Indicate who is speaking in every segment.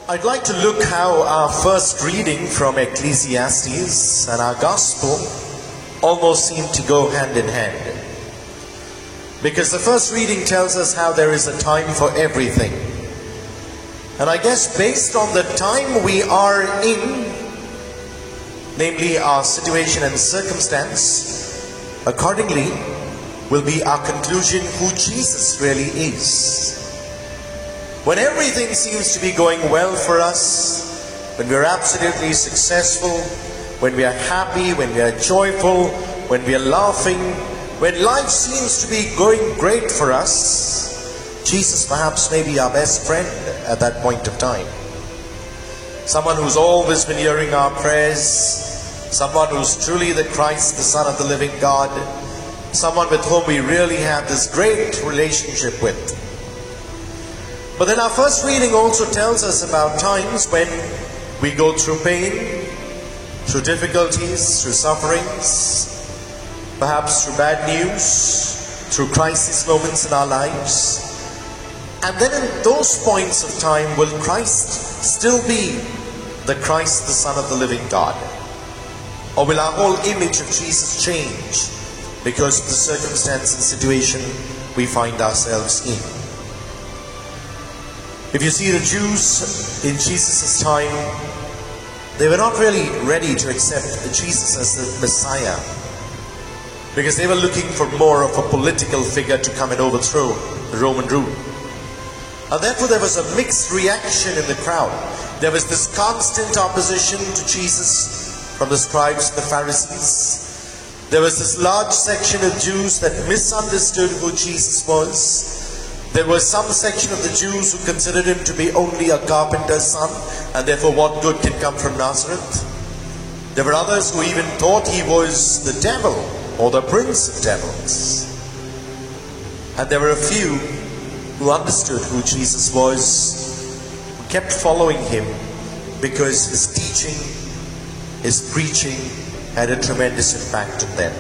Speaker 1: I'd like to look how our first reading from Ecclesiastes and our gospel almost seem to go hand in hand. Because the first reading tells us how there is a time for everything. And I guess based on the time we are in, namely our situation and circumstance, accordingly will be our conclusion who Jesus really is. When everything seems to be going well for us, when we are absolutely successful, when we are happy, when we are joyful, when we are laughing, when life seems to be going great for us, Jesus perhaps may be our best friend at that point of time. Someone who's always been hearing our prayers, someone who's truly the Christ, the Son of the living God, someone with whom we really have this great relationship with. But then our first reading also tells us about times when we go through pain, through difficulties, through sufferings, perhaps through bad news, through crisis moments in our lives. And then in those points of time, will Christ still be the Christ, the Son of the living God? Or will our whole image of Jesus change because of the circumstance and situation we find ourselves in? If you see the Jews in Jesus' time, they were not really ready to accept Jesus as the Messiah, because they were looking for more of a political figure to come and overthrow the Roman rule. And therefore there was a mixed reaction in the crowd. There was this constant opposition to Jesus from the scribes and the Pharisees. There was this large section of Jews that misunderstood who Jesus was. There was some section of the Jews who considered him to be only a carpenter's son, and therefore what good can come from Nazareth? There were others who even thought he was the devil or the prince of devils. And there were a few who understood who Jesus was, who kept following him because his teaching, his preaching had a tremendous impact on them.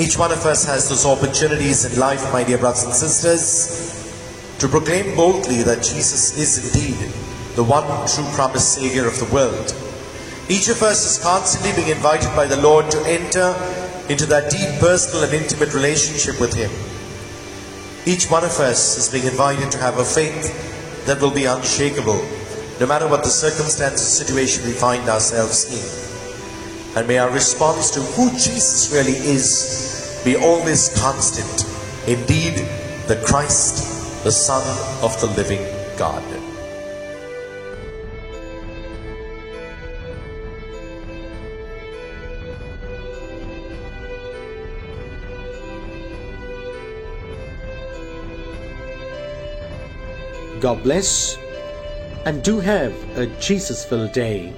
Speaker 1: Each one of us has those opportunities in life, my dear brothers and sisters, to proclaim boldly that Jesus is indeed the one true promised Savior of the world. Each of us is constantly being invited by the Lord to enter into that deep personal and intimate relationship with Him. Each one of us is being invited to have a faith that will be unshakable, no matter what the circumstance or situation we find ourselves in. And may our response to who Jesus really is be always constant. Indeed, the Christ, the Son of the living God.
Speaker 2: God bless, and do have a Jesus-filled day.